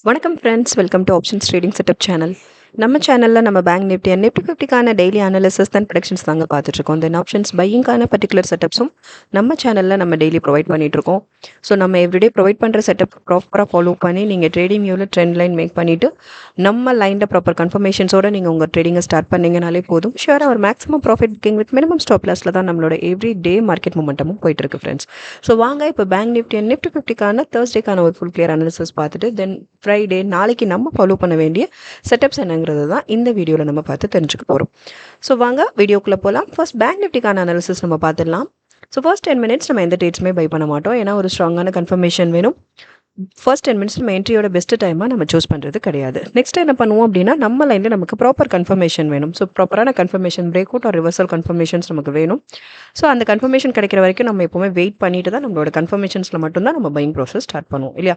வணக்கம் friends, welcome to options trading setup channel. நம்ம சேனலில் நம்ம பேங்க் நிஃப்டி அண்ட் நிஃப்டி 50க்கான டெய்லி அனாலிசிஸ் அண்ட் ப்ரெடிக்ஷன்ஸ் தாங்க பார்த்துட்ருக்கோம். தென் ஆப்ஷன்ஸ் பையிங்கான பர்டிகுலர் செட்டப்ஸும் நம்ம சேனலில் நம்ம டெய்லி ப்ரொவைட் பண்ணிகிட்ருக்கோம். ஸோ நம்ம எவ்ரிடே ப்ரொவைட் பண்ணுற செட்டப் ப்ராப்பராக ஃபாலோ பண்ணி நீங்கள் ட்ரேடிங் வியூவில் ட்ரெண்ட் லைன் மேக் பண்ணிவிட்டு நம்ம லைனில் ப்ராப்பர் கன்ஃபர்மேஷன்ஸோடு நீங்கள் உங்கள் ட்ரேடிங்கை ஸ்டார்ட் பண்ணிங்கனாலே போதும். ஷுவராக ஒரு maximum profit booking with minimum stop லாஸில் தான் நம்மளோட எவ்ரி டே மார்க்கெட் மூமெண்டமும் போயிட்டுருக்கு ஃப்ரெண்ட்ஸ். ஸோ வாங்க இப்போ பேங்க் நிஃப்டி அண்ட் நிஃப்டி 50க்கான தேர்ஸ்டேக்கான ஒரு ஃபுல் கிளியர் அனாலிசிஸ் பார்த்துட்டு தென் ஃப்ரைடே நாளைக்கு நம்ம ஃபாலோ பண்ண வேண்டிய செட்டப்ஸ் என்னங்கிறது தான் இந்த வீடியோவில் நம்ம பார்த்து தெரிஞ்சுக்க போகிறோம். ஸோ வாங்க வீடியோக்குள்ளே போகலாம். ஃபர்ஸ்ட் பேங்க் நிஃப்டிக்கான அனாலிசிஸ் நம்ம பார்த்துடலாம். ஸோ ஃபர்ஸ்ட் 10 minutes நம்ம எந்த டேட்ஸுமே பை பண்ண மாட்டோம். ஏன்னா ஒரு ஸ்ட்ராங்கான கன்ஃபர்மேஷன் வேணும். ஃபர்ஸ்ட் 10 minutes நம்ம என்ட்ரியோட பெஸ்ட் டைமாக நம்ம சூஸ் பண்ணுறது கிடையாது. நெக்ஸ்ட் என்ன பண்ணுவோம் அப்படின்னா நம்ம லைனில் நமக்கு ப்ராப்பர் கன்ஃபர்மேஷன் வேணும். ஸோ ப்ராப்பரான confirmation break out or reversal confirmations நமக்கு வேணும். ஸோ அந்த கன்ஃபர்மேஷன் கிடைக்கிற வரைக்கும் நம்ம எப்போவுமே வெயிட் பண்ணிட்டு தான் நம்மளோட கன்ஃபர்மேஷன்ஸில் மட்டும்தான் நம்ம பையிங் ப்ராசஸ் ஸ்டார்ட் பண்ணுவோம் இல்லையா.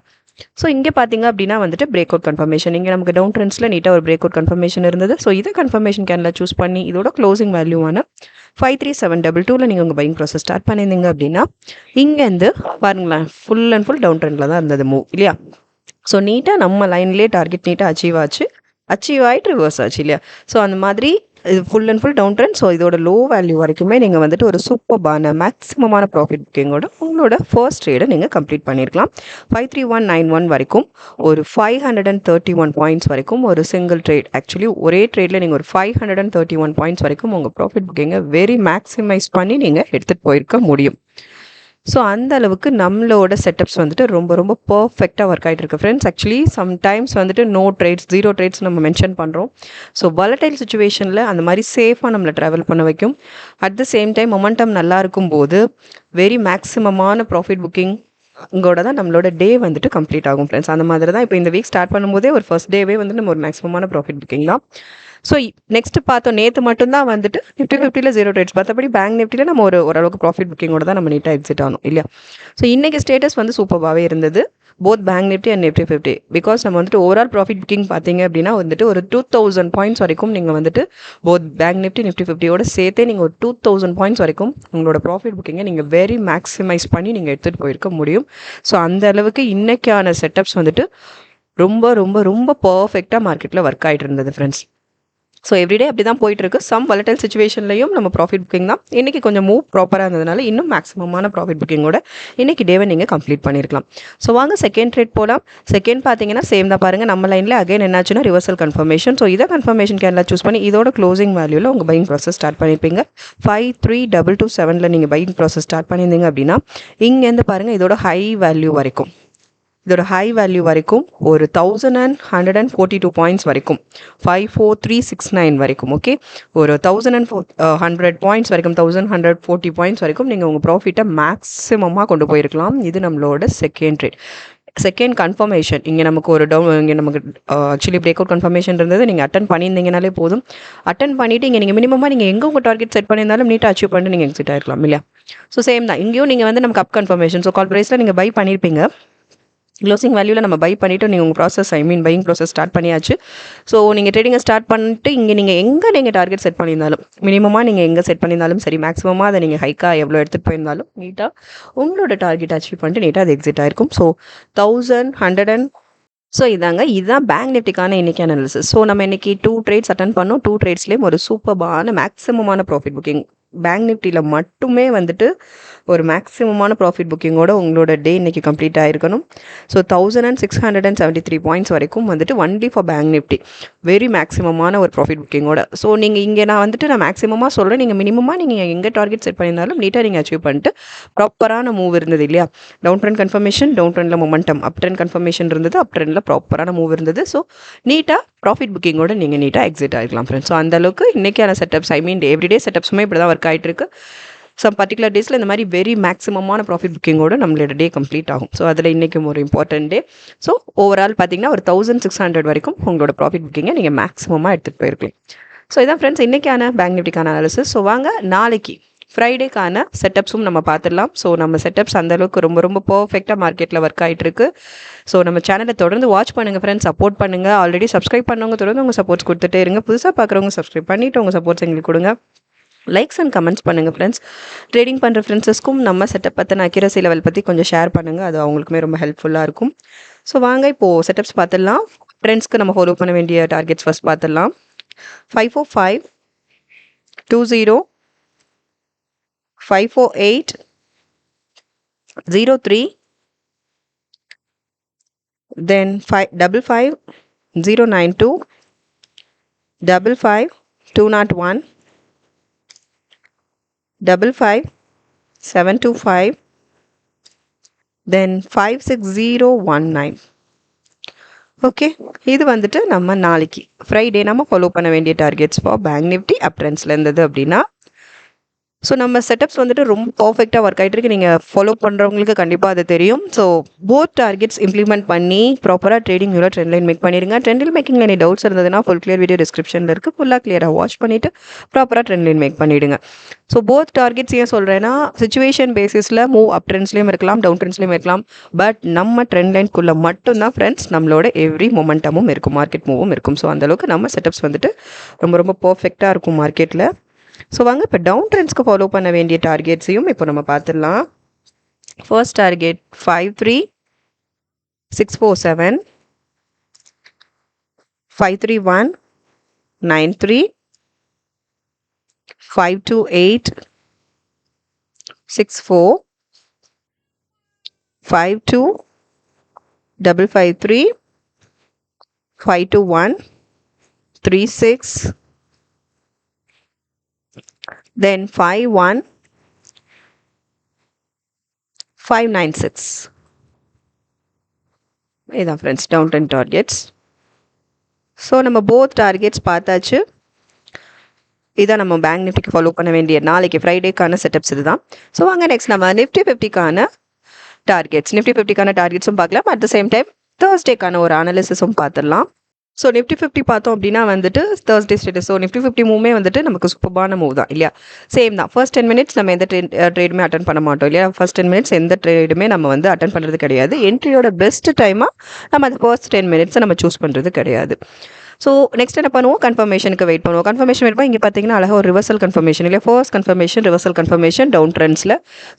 ஸோ இங்கே பார்த்தீங்க அப்படின்னா வந்துட்டு பிரேக் அவுட் கன்ஃபர்மேஷன் இங்கே நமக்கு டவுன் ட்ரெண்ட்ஸில் நீட்டாக ஒரு பிரேக் அவுட் கன்ஃபர்மேஷன் இருந்தது. ஸோ இதை கன்ஃபர்மேஷன் கேனில் சூஸ் பண்ணி இதோட க்ளோசிங் வேல்யூவான 53722 நீங்கள் உங்கள் பையிங் ப்ராசஸ் ஸ்டார்ட் பண்ணியிருந்தீங்க அப்படின்னா இங்கேருந்து பாருங்களேன் ஃபுல் அண்ட் ஃபுல் டவுன் ட்ரெண்டில் தான் இருந்தது மூவ் இல்லையா. ஸோ நீட்டாக நம்ம லைன்லேயே டார்கெட் நீட்டாக அச்சீவ் ஆகிட்டு ரிவர்ஸ் ஆச்சு இல்லையா. ஸோ அந்த மாதிரி இது full and full down trend. So இதோட லோ வேல்யூ வரைக்குமே நீங்கள் வந்துட்டு ஒரு சூப்பர்பான மேக்ஸிமமான ப்ராஃபிட் புக்கிங்கோட உங்களோட ஃபர்ஸ்ட் ட்ரேடை நீங்கள் கம்ப்ளீட் பண்ணியிருக்கலாம். 53191 வரைக்கும் ஒரு 531 பாயிண்ட்ஸ் வரைக்கும் ஒரு சிங்கிள் ட்ரேட், ஆக்சுவலி ஒரே ட்ரேடில் நீங்கள் ஒரு 531 பாயிண்ட்ஸ் வரைக்கும் உங்கள் ப்ராஃபிட் புக்கிங்கை வெரி மேக்ஸிமைஸ் பண்ணி நீங்கள் எடுத்துகிட்டு போயிருக்க முடியும். ஸோ அந்த அளவுக்கு நம்மளோட செட்டப்ஸ் வந்துட்டு ரொம்ப ரொம்ப பர்ஃபெக்டாக ஒர்க் ஆகிட்டு இருக்கு ஃப்ரெண்ட்ஸ். ஆக்சுவலி சம்டைம்ஸ் வந்துட்டு நோ ட்ரேட்ஸ், 0 ட்ரேட்ஸ் நம்ம மென்ஷன் பண்ணுறோம். ஸோ வாலடைல் சுச்சுவேஷனில் அந்த மாதிரி சேஃபாக நம்மளை ட்ராவல் பண்ண வைக்கும். At the same time momentum நல்லா இருக்கும்போது வெரி மேக்ஸிமமான ப்ராஃபிட் புக்கிங் இங்கோட தான் நம்மளோட டே வந்துட்டு கம்ப்ளீட் ஆகும் ஃப்ரெண்ட்ஸ். அந்த மாதிரி தான் இப்போ இந்த வீக் ஸ்டார்ட் பண்ணும்போதே ஒரு ஃபர்ஸ்ட் டேவே வந்து நம்ம ஒரு மேக்ஸிமமான ப்ராஃபிட் புக்கிங் தான். ஸோ நெக்ஸ்ட் பார்த்தோம், நேற்று மட்டும்தான் வந்துட்டு நிஃப்டி 50ல் 0 ட்ரேட்ஸ், மற்றபடி பேங்க் நிஃப்டியில் நம்ம ஓரளவுக்கு ப்ராஃபிட் புக்கிங்கோட தான் நம்ம நீட்டாக எக்ஸிட் ஆகணும் இல்லையா. ஸோ இன்றைக்கி ஸ்டேட்டஸ் வந்து சூப்பராகவே இருந்தது both bank Nifty and Nifty 50. Because நம்ம வந்துட்டு ஓவரால் ப்ராஃபிட் புக்கிங் பார்த்தீங்க அப்படின்னா வந்துட்டு ஒரு 2000 பாயிண்ட்ஸ் வரைக்கும் நீங்கள் வந்துட்டு போத் பேங்க் நிஃப்டி 50யோட சேர்த்தே நீங்கள் ஒரு 2000 பாயிண்ட்ஸ் வரைக்கும் உங்களோட ப்ராஃபிட் புக்கிங்கை நீங்கள் வெரி மேக்ஸிமைஸ் பண்ணி நீங்கள் எடுத்துகிட்டு போயிருக்க முடியும். ஸோ அந்த அளவுக்கு இன்றைக்கான செட்டப்ஸ் வந்துட்டு ரொம்ப ரொம்ப ரொம்ப பர்ஃபெக்டாக மார்க்கெட்டில் ஒர்க் ஆகிட்டு இருந்தது ஃப்ரெண்ட்ஸ். ஸோ எவ்ரிடே அப்படி தான் போயிட்டுருக்கு. சம் வாலடைல் சுச்சுவேஷன்லையும் நம்ம ப்ராஃபிட் புக்கிங் தான். இன்றைக்கி கொஞ்சம் மூவ் ப்ராப்பராக இருந்ததுனால இன்னும் மேக்ஸிமமான ப்ராஃபிட் புக்கிங்கோட இன்றைக்கி டேவை நீங்கள் கம்ப்ளீட் பண்ணியிருக்கலாம். ஸோ வாங்க செகண்ட் ட்ரேட் போகலாம். செகண்ட் பார்த்தீங்கன்னா சேம் தான் பாருங்கள், நம்ம லைனில் அகைன் என்னாச்சுன்னா ரிவர்சல் கன்ஃபர்மேஷன். ஸோ இதை கன்ஃபர்மேஷன் கேனில் சூஸ் பண்ணி இதோட க்ளோசிங் வேல்யூவில் உங்கள் பையிங் ப்ராசஸ் ஸ்டார்ட் பண்ணியிருப்பீங்க. 53227 நீங்கள் பையிங் ப்ராசஸ் ஸ்டார்ட் பண்ணியிருந்தீங்க அப்படின்னா இங்கேருந்து பாருங்கள் இதோட ஹை வேல்யூ வரைக்கும் ஒரு 1142 பாயிண்ட்ஸ் வரைக்கும் 54369 வரைக்கும் ஓகே, ஒரு 1100 பாயிண்ட்ஸ் வரைக்கும் 1140 பாயிண்ட்ஸ் வரைக்கும் நீங்கள் உங்கள் ப்ராஃபிட்டை மேக்ஸிமமாக கொண்டு போயிருக்கலாம். இது நம்மளோட செகண்ட் ட்ரேட். செகண்ட் கன்ஃபர்மேஷன் இங்கே நமக்கு ஒரு இங்கே நமக்கு ஆக்சுவலி பிரேக் அவுட் கன்ஃபர்மேஷன் இருந்தது. நீங்கள் அட்டன் பண்ணியிருந்தீங்கனாலே போதும். அட்டன் பண்ணிவிட்டு இங்கே நீங்கள் மினிமமாக நீங்கள் எங்கே உங்கள் டார்கெட் செட் பண்ணியிருந்தாலும் நீட்டாக அச்சீவ் பண்ணிட்டு நீங்கள் எக்ஸிட் ஆகிருக்கலாம் இல்லையா. ஸோ சேம் தான் இங்கேயும் நீங்கள் வந்து நமக்கு அப் கன்ஃபர்மேஷன், ஸோ கால் ப்ரைஸில் நீங்கள் பை பண்ணியிருப்பீங்க. க்ளோசிங் வேல்யூவில் நம்ம பை பண்ணிவிட்டு நீங்கள் உங்கள் ப்ராசஸ் பையிங் ப்ராசஸ் ஸ்டார்ட் பண்ணியாச்சு. ஸோ நீங்கள் ட்ரேடிங்கை ஸ்டார்ட் பண்ணிட்டு இங்கே நீங்கள் டார்கெட் செட் பண்ணியிருந்தாலும் மினிமமாக நீங்கள் எங்கே செட் பண்ணியிருந்தாலும் சரி, மேக்ஸிமமாக அதை நீங்கள் ஹைக்காக எவ்வளோ எடுத்துகிட்டு போயிருந்தாலும் நீட்டாக உங்களோட டார்கெட் அச்சீவ் பண்ணிட்டு நீட்டாக அது எக்ஸிட் ஆயிருக்கும். ஸோ 1100. ஸோ இதுதான் பேங்க் நிஃப்டிக்கான இன்றைக்கி அனாலிசிஸ். ஸோ நம்ம இன்றைக்கி 2 ட்ரேட்ஸ் அட்டன் பண்ணோம். 2 ட்ரேட்ஸ்லேயும் ஒரு சூப்பரான மேக்ஸிமமான ப்ராஃபிட் புக்கிங். பேங்க் நிஃப்டியில் மட்டுமே வந்துட்டு ஒரு மேக்ஸிமமான ப்ராஃபிட் புக்கிங்கோட உங்களோட டே இன்றைக்கி கம்ப்ளீட் ஆகிருக்கணும். ஸோ 1673 பாயிண்ட்ஸ் வரைக்கும் வந்துட்டு only for bank Nifty very மேக்ஸிமமான ஒரு ப்ராஃபிட் புக்கிங்கோட. ஸோ நீங்கள் இங்கே நான் மேக்ஸிமமாக சொல்கிறேன், நீங்கள் மினிமமாக நீங்கள் எங்கே டார்கெட் செட் பண்ணியிருந்தாலும் நீட்டாக நீங்கள் அச்சீவ் பண்ணிட்டு ப்ராப்பரான மூவ் இருந்தது இல்லையா. டவுன் ட்ரெண்ட் கன்ஃபர்மேஷன், டவுன் ட்ரெண்டில் மொமெண்டம், அப் ட்ரெண்ட் கன்ஃபர்மேஷன் இருந்தது, அப் ட்ரெண்டில் ப்ராப்பரான மூவ் இருந்தது. ஸோ நீட்டாக ப்ராஃபிட் புக்கிங்கோட நீங்கள் நீட்டாக எக்ஸிட் ஆகிக்கலாம் ஃப்ரெண்ட்ஸ். ஸோ அந்தளவுக்கு இன்றைக்கான செட்டப்ஸ் எவ்ரிடே செட்டப்ஸுமே இப்படி தான் ஒர்க் ஆகிட்டு இருக்கு. சம் பர்டிகுலர் டேஸில் இந்த மாதிரி வெரி மேக்ஸிமமான ப்ராஃபிட் புக்கிங்கோட நம்மளோட டே கம்ப்ளீட் ஆகும். ஸோ அதில் இன்றைக்கும் ஒரு இம்பார்ட்டன்ட் டே. ஸோ ஓவரால் பார்த்தீங்கன்னா ஒரு 1600 வரைக்கும் உங்களோட ப்ராஃபிட் புக்கிங்கை நீங்கள் மேக்ஸிமமாக எடுத்துகிட்டு போயிருக்கலாம். ஸோ இதான் ஃப்ரெண்ட்ஸ் இன்றைக்கான பேங்க் நிஃப்டிக்கான அனாலிசிஸ். ஸோ வாங்க நாளைக்கு ஃப்ரைடேக்கான செட்டப்ஸும் நம்ம பார்த்துடலாம். ஸோ நம்ம செட்டப்ஸ் அந்தளவுக்கு ரொம்ப ரொம்ப பர்ஃபெக்டாக மார்க்கெட்டில் ஒர்க் ஆகிட்டு இருக்கு. ஸோ நம்ம சேனலை தொடர்ந்து வாட்ச் பண்ணுங்கள் ஃப்ரெண்ட்ஸ், சப்போர்ட் பண்ணுங்கள். ஆல்ரெடி சப்ஸ்கிரைப் பண்ணவங்க தொடர்ந்து உங்கள் சப்போர்ட்ஸ் கொடுத்துட்டே இருங்க. புதுசாக பார்க்குறவங்க சப்ஸ்கிரைப் பண்ணிவிட்டு உங்கள் சப்போர்ட்ஸ் எங்களுக்கு கொடுங்க. லைக்ஸ் அண்ட் கமெண்ட்ஸ் பண்ணுங்கள் ஃப்ரெண்ட்ஸ். ட்ரேடிங் பண்ணுற ஃப்ரெண்ட்ஸஸ்க்கும் நம்ம செட்டப் பற்றின அக்யூரசி லெவல் பற்றி கொஞ்சம் ஷேர் பண்ணுங்கள். அது அவங்களுக்குமே ரொம்ப ஹெல்ப்ஃபுல்லாக இருக்கும். ஸோ வாங்க இப்போது செட்டப்ஸ் பார்த்துடலாம். ஃப்ரெண்ட்ஸ்க்கு நம்ம ஃபாலோ பண்ண வேண்டிய டார்கெட்ஸ் ஃபஸ்ட் பார்த்துடலாம். 545 20 548 03, then 555 092 55 201 55 725, then 56019. ஓகே, இது வந்துட்டு நம்ம நாளைக்கு ஃப்ரைடே நம்ம ஃபாலோ பண்ண வேண்டிய டார்கெட்ஸ் ஃபார் பேங்க் நிஃப்டி அப் ட்ரெண்ட்ஸில் இருந்தது அப்படின்னா. ஸோ நம்ம செட்டப்ஸ் வந்துட்டு ரொம்ப பர்ஃபெக்டாக ஒர்க் ஆகிட்டு இருக்கு. நீங்கள் ஃபாலோ பண்ணுறவங்களுக்கு கண்டிப்பாக அது தெரியும். ஸோ போத் டார்கெட்ஸ் இம்ப்ளிமெண்ட் பண்ணி ப்ராப்பராக ட்ரேடிங் வியூவில் ட்ரெண்ட் லைன் மேக் பண்ணிடுங்க. ட்ரெண்ட் மேக்கிங்கில் any டவுட்ஸ் இருந்ததுன்னா ஃபுல் கிளியர் வீடியோ டிஸ்கிரிப்ஷனில் இருக்குது. ஃபுல்லாக கிளியராக வாட்ச் பண்ணிவிட்டு ப்ராப்பராக ட்ரெண்ட் லைன் மேக் பண்ணிவிடுங்க. ஸோ போத் டார்கெட்ஸ் ஏன் சொல்கிறேன்னா, சிச்சுவேஷன் பேசிஸில் மூவ் அப் ட்ரெண்ட்ஸ்லேயும் இருக்கலாம், டவுன் ட்ரெண்ட்ஸ்லேயும் இருக்கலாம். பட் நம்ம ட்ரெண்ட் லைன்குள்ளே மட்டும்தான் ஃப்ரெண்ட்ஸ் நம்மளோட எவ்ரி மொமெண்டமும் இருக்கும், மார்க்கெட் மூவும் இருக்கும். ஸோ அந்தளவுக்கு நம்ம செட்டப்ஸ் வந்துட்டு ரொம்ப ரொம்ப பர்ஃபெக்டாக இருக்கும் மார்க்கெட்டில். ஸோ வாங்க இப்போ டவுன் ட்ரெண்ட்ஸ்க்கு ஃபாலோ பண்ண வேண்டிய டார்கெட்ஸையும் இப்போ நம்ம பார்த்துடலாம். First target 53647, 53193, 52864, 52553, 52136, then 51596. இதான் friends down trend targets. So நம்ம போத் டார்கெட்ஸ் பார்த்தாச்சு. இதான் நம்ம பேங்க் நிஃப்டிக்கு ஃபாலோ பண்ண வேண்டிய நாளைக்கு ஃப்ரைடேக்கான செட்டப்ஸ் இதுதான். ஸோ வாங்க நெக்ஸ்ட் நம்ம நிஃப்டி 50க்கான டார்கெட்ஸ், நிஃப்டி 50க்கான டார்கெட்ஸும் பார்க்கலாம். அட் த சேம் டைம் தேர்ஸ்டேக்கான ஒரு அனாலிசிஸும் பார்த்துடலாம். ஸோ நிஃப்டி 50 பார்த்தோம் அப்படின்னா வந்துட்டு தேர்ஸ்டே ஸ்டேட்டஸ். ஸோ நிஃப்டி 50 மூவ்மே வந்துட்டு நமக்கு சூப்பரான மூவ் தான் இல்லையா? சேம் தான். ஃபர்ஸ்ட் 10 மினிட்ஸ் நம்ம எந்த ட்ரேடுமே அட்டன் பண்ண மாட்டோம் இல்லையா? ஃபர்ஸ்ட் 10 மினிட்ஸ் எந்த ட்ரேடுமே நம்ம வந்து அட்டன் பண்ணுறது கிடையாது. என்ட்ரியோட பெஸ்ட் டைமாக நம்ம அந்த ஃபர்ஸ்ட் 10 மினிட்ஸை நம்ம சூஸ் பண்ணுறது கிடையாது. ஸோ நெக்ஸ்ட் என்ன பண்ணுவோம், கன்ஃபர்மேஷனுக்கு வெயிட் பண்ணுவோம். கன்ஃபர்மேஷன் வெயிட் பண்ணி இங்கே பார்த்தீங்கன்னா அழகாக ஒரு ரிவர்சல் கன்ஃபர்மேஷன் இல்லையா? First confirmation, reversal confirmation down ட்ரெண்ட்ஸில்.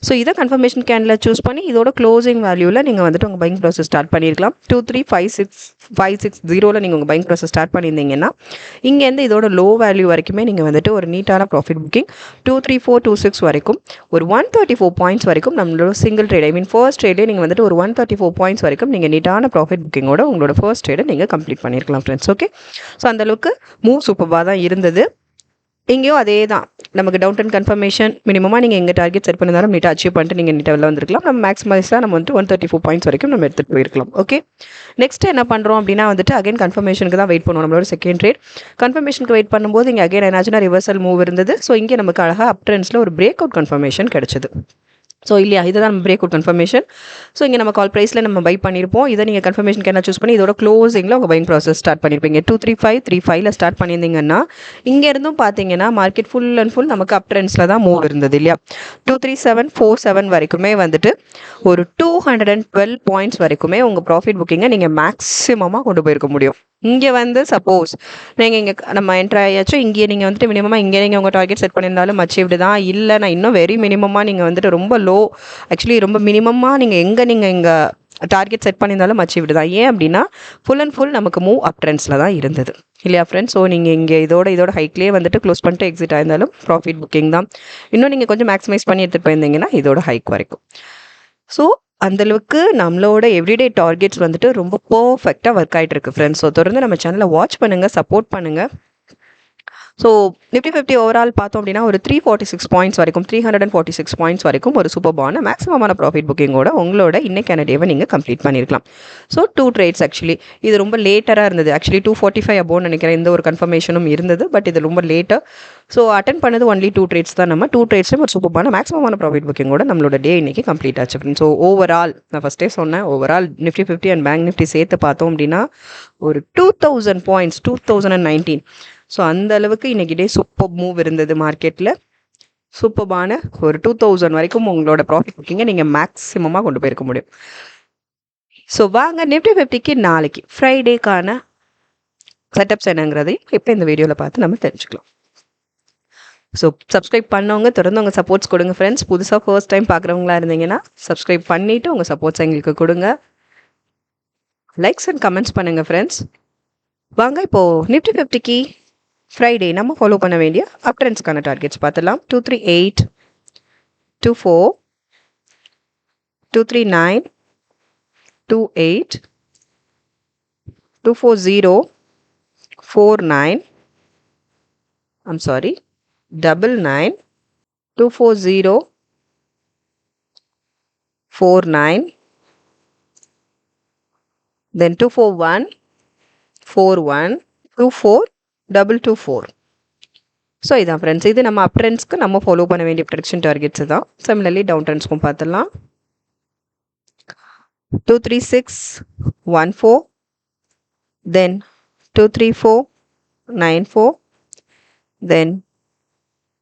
ஸோ இதை கன்ஃபர்மேஷன் கேண்டில் சூஸ் பண்ணி இதோட க்ளோசிங் வேல்யூவில் நீங்கள் வந்துட்டு உங்கள் பையிங் ப்ராசஸ் ஸ்டார்ட் பண்ணியிருக்கலாம். 23560 நீங்கள் உங்கள் பையிங் ப்ராசஸ் ஸ்டார்ட் பண்ணியிருந்தீங்கன்னா இங்கேருந்து இதோட லோ வேல்யூ வரைக்குமே நீங்கள் வந்துட்டு ஒரு நீட்டான ப்ராஃபிட் புக்கிங் 23426 வரைக்கும், ஒரு 134 பாயிண்ட்ஸ் வரைக்கும் நம்மளோட சிங்கிள் ட்ரேட், ஐ மீன் ஃபர்ஸ்ட் ட்ரேடே நீங்கள் வந்துட்டு ஒரு 134 பாயிண்ட்ஸ் வரைக்கும் நீங்கள் நீட்டான ப்ராஃபிட் புக்கிங்கோட உங்களோட ஃபர்ஸ்ட் ட்ரேடை நீங்கள் கம்ப்ளீட் பண்ணியிருக்கலாம் ஃப்ரெண்ட்ஸ். ஓகே, ஸோ அந்தளவுக்கு மூவ் சூப்பராக தான் இருந்தது. இங்கேயும் அதே தான், நமக்கு டவுன் ட்ரெண்ட் கன்ஃபர்மேஷன் மினிமமாக நீங்கள் எங்கள் டார்கெட் செட் பண்ணியிருந்தாலும் நீட்டாக அச்சீவ் பண்ணிட்டு நீங்கள் நீட்டாக வெளில வந்திருக்கலாம். நம்ம மேக்ஸிமைஸாக நம்ம வந்துட்டு 134 பாயிண்ட்ஸ் வரைக்கும் நம்ம எடுத்துகிட்டு போயிருக்கலாம். ஓகே, நெக்ஸ்ட் என்ன பண்ணுறோம் அப்படின்னா வந்துட்டு அகைன் கன்ஃபர்மேஷனுக்கு தான் வெயிட் பண்ணுவோம். நம்மளோட செகண்ட் ட்ரேட் கன்ஃபர்மேஷனுக்கு வெயிட் பண்ணும்போது இங்கே அகைன் என்னாச்சுன்னா ரிவர்சல் மூவ் இருந்தது. ஸோ இங்கே நமக்கு அழகாக அப் ட்ரெண்ட்ஸில் ஒரு பிரேக் அவுட் கன்ஃபர்மேஷன் கிடச்சிது. ஸோ இல்லையா, இதுதான் நம்ம பிரேக் அவுட் கன்ஃபர்மேஷன். ஸோ இங்கே நம்ம கால் ப்ரைஸில் நம்ம பை பண்ணியிருப்போம். இதை நீங்கள் கன்ஃபர்மேஷன் என்ன சூஸ் பண்ணி இதோட க்ளோசிங்கில் உங்கள் பையிங் ப்ராசஸ் ஸ்டார்ட் பண்ணியிருப்பீங்க. 23535 ஸ்டார்ட் பண்ணியிருந்தீங்கன்னா இங்கேருந்தும் பார்த்தீங்கன்னா மார்க்கெட் ஃபுல் அண்ட் ஃபுல் நமக்கு அப் ட்ரெண்ட்ஸில் தான் மூவ் இருந்தது இல்லையா? 23747 வரைக்குமே வந்துட்டு ஒரு 212 பாயிண்ட்ஸ் வரைக்குமே உங்கள் ப்ராஃபிட் புக்கிங்கை நீங்கள் மேக்ஸிமமாக கொண்டு போயிருக்க முடியும். இங்கே வந்து சப்போஸ் நீங்கள் இங்கே நம்ம என்ட்ரு ஆயாச்சும் இங்கே நீங்கள் வந்துட்டு மினிமமாக இங்கே நீங்கள் உங்கள் டார்கெட் செட் பண்ணியிருந்தாலும் அச்சீவ்டு தான். இல்லை நான் இன்னும் வெரி மினிமமாக நீங்கள் வந்துட்டு ரொம்ப லோ, ஆக்சுவலி ரொம்ப மினிமமாக நீங்கள் இங்கே டார்கெட் செட் பண்ணியிருந்தாலும் அச்சீவ்டு தான். ஏன் அப்படின்னா ஃபுல் அண்ட் ஃபுல் நமக்கு மூவ் அப் ட்ரெண்ட்ஸில் தான் இருந்தது இல்லையா ஃப்ரெண்ட்ஸ்? ஸோ நீங்கள் இங்கே இதோட ஹைக்லேயே வந்துட்டு க்ளோஸ் பண்ணிட்டு எக்ஸிட் ஆயிருந்தாலும் ப்ராஃபிட் புக்கிங் தான். இன்னும் நீங்கள் கொஞ்சம் மேக்ஸிமைஸ் பண்ணி எடுத்துகிட்டு போயிருந்தீங்கன்னா இதோட ஹைக் வரைக்கும். ஸோ அந்தளவுக்கு நம்மளோட எவ்ரிடே டார்கெட்ஸ் வந்துட்டு ரொம்ப பர்ஃபெக்டாக ஒர்க் ஆகிட்டு இருக்கு ஃப்ரெண்ட்ஸ். ஸோ தொடர்ந்து நம்ம சேனலை வாட்ச் பண்ணுங்கள், சப்போர்ட் பண்ணுங்கள். ஸோ நிஃப்டி 50 ஓவரால் பார்த்தோம் அப்படின்னா ஒரு 346 பாயிண்ட்ஸ் வரைக்கும், 346 பாயிண்ட்ஸ் வரைக்கும் ஒரு சூப்பர்பான மேக்ஸிமமான ப்ராஃபிட் புக்கிங்கோட உங்களோட இன்னைக்கான டேவை நீங்கள் கம்ப்ளீட் பண்ணியிருக்கலாம். ஸோ 2 ட்ரேட்ஸ் ஆக்சுவலி இது ரொம்ப லேட்டராக இருந்தது. ஆக்சுவலி 245 அபோன்னு நினைக்கிறேன், இந்த ஒரு கன்ஃபர்மேஷனும் இருந்தது. பட் இது ரொம்ப லேட்டாக. ஸோ அட்டன் பண்ணது ஒன்லி 2 ட்ரேட்ஸ் தான். நம்ம 2 ட்ரேட்ஸ்லையும் ஒரு சூப்பர்பான மேக்ஸிமமான ப்ராஃபிட் புக்கிங்கோட நம்மளோட டே இன்னைக்கு கம்ப்ளீட் ஆச்சு. ஸோ ஓவரால் நான் ஃபஸ்ட்டே சொன்னேன், overall Nifty 50 and bank Nifty சேர்த்து பார்த்தோம் அப்படின்னா ஒரு 2000 பாயிண்ட்ஸ் 2019. ஸோ அந்த அளவுக்கு இன்றைக்கி டே சூப்பர் மூவ் இருந்தது மார்க்கெட்டில். சூப்பர்பான ஒரு 2000 வரைக்கும் உங்களோட ப்ராஃபிட் புக்கிங்கை நீங்கள் மேக்ஸிமமாக கொண்டு போயிருக்க முடியும். ஸோ வாங்க நிஃப்டி 50க்கு நாளைக்கு ஃப்ரைடேக்கான செட்டப்ஸ் என்னங்கிறதையும் இப்போ இந்த வீடியோவில் பார்த்து நம்ம தெரிஞ்சுக்கலாம். ஸோ சப்ஸ்கிரைப் பண்ணவங்க தொடர்ந்து உங்கள் சப்போர்ட்ஸ் கொடுங்க ஃப்ரெண்ட்ஸ். புதுசாக ஃபர்ஸ்ட் டைம் பார்க்குறவங்களா இருந்தீங்கன்னா சப்ஸ்கிரைப் பண்ணிவிட்டு உங்கள் சப்போர்ட்ஸ் எங்களுக்கு கொடுங்க. லைக்ஸ் அண்ட் கமெண்ட்ஸ் பண்ணுங்கள் ஃப்ரெண்ட்ஸ். வாங்க இப்போது நிஃப்டி 50க்கு ஃப்ரைடே நம்ம ஃபாலோ பண்ண வேண்டிய அப் ட்ரெண்ட்ஸ்க்கான டார்கெட்ஸ் பார்த்துலாம். 238, 24, 239, 28, 240, 49, 99, 240, 49, then 241, 41, 24, 224. ஸோ இதான் ஃப்ரெண்ட்ஸ், இது நம்ம அப் ட்ரெண்ட்ஸ்க்கு நம்ம ஃபாலோ பண்ண வேண்டிய ப்ரொடக்ஷன் டார்கெட்ஸ் தான். சிமிலர்லி டவுன் ட்ரெண்ட்ஸ்க்கும் பார்த்துடலாம். 236, 14, then 234, 94, then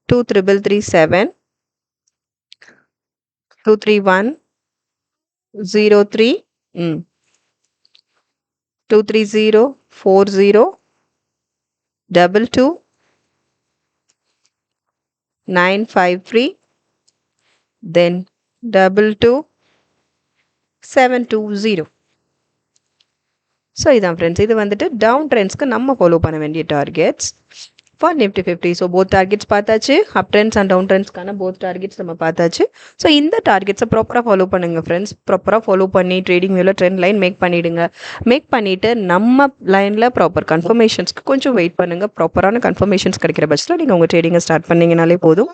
2337, 231, 03, 230, 40, 22, 953, then 22, 720. ஸோ இதான் ஃப்ரெண்ட்ஸ், இது வந்துட்டு டவுன் ட்ரெண்ட்ஸ்க்கு நம்ம ஃபாலோ பண்ண வேண்டிய targets for Nifty 50. So both targets பார்த்தாச்சு. அப் ட்ரெண்ட்ஸ் அண்ட் டவுன் ட்ரெண்ட்ஸ்க்கான போத் டார்கெட்ஸ் நம்ம பார்த்தாச்சு. ஸோ இந்த டார்கெட்ஸை ப்ராப்பராக ஃபாலோ பண்ணுங்கள் ஃப்ரெண்ட்ஸ். ப்ராப்பராக ஃபாலோ பண்ணி ட்ரேடிங் வியூவில் ட்ரெண்ட் லைன் மேக் பண்ணிவிட்டு நம்ம லைனில் ப்ராப்பர் கன்ஃபர்மேஷன்ஸ்க்கு கொஞ்சம் வெயிட் பண்ணுங்கள். ப்ராப்பரான கன்ஃபர்மேஷன்ஸ் கிடைக்கிற பட்சத்தில் நீங்கள் உங்கள் ட்ரேடிங்கை ஸ்டார்ட் பண்ணிங்கனாலே போதும்.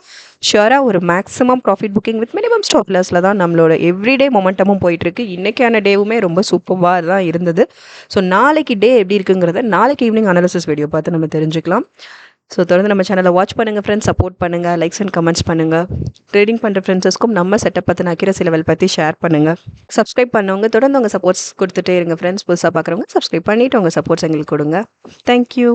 ஷியராக ஒரு maximum profit booking with minimum stop லாஸில் தான் நம்மளோட எவ்ரிடே மொமெண்டமும் போயிட்டுருக்கு. இன்றைக்கான டேவுமே ரொம்ப சூப்பராக தான் இருந்தது. ஸோ நாளைக்கு டே எப்படி இருக்குங்கிறத நாளைக்கு ஈவினிங் அனாலிசிஸ் வீடியோ பார்த்து நம்ம தெரிஞ்சுக்கலாம். ஸோ தொடர்ந்து நம்ம சேனலை வாட்ச் பண்ணுங்கள் ஃப்ரெண்ட்ஸ், சப்போர்ட் பண்ணுங்கள், லைக்ஸ் அண்ட் கமெண்ட்ஸ் பண்ணுங்கள். ட்ரேடிங் பண்ணுற ஃப்ரெண்ட்ஸஸ்க்கும் நம்ம செட்டப் பற்றின அக்யூரசி லெவல் பற்றி ஷேர் பண்ணுங்கள். சப்ஸ்கிரைப் பண்ணவங்க தொடர்ந்து உங்கள் சப்போர்ட்ஸ் கொடுத்துட்டே இருங்க ஃப்ரெண்ட்ஸ். புதுசாக பார்க்குறவங்க சப்ஸ்கிரைப் பண்ணிவிட்டு உங்கள் சப்போர்ட்ஸ் எங்களுக்கு கொடுங்க. தேங்க்யூ.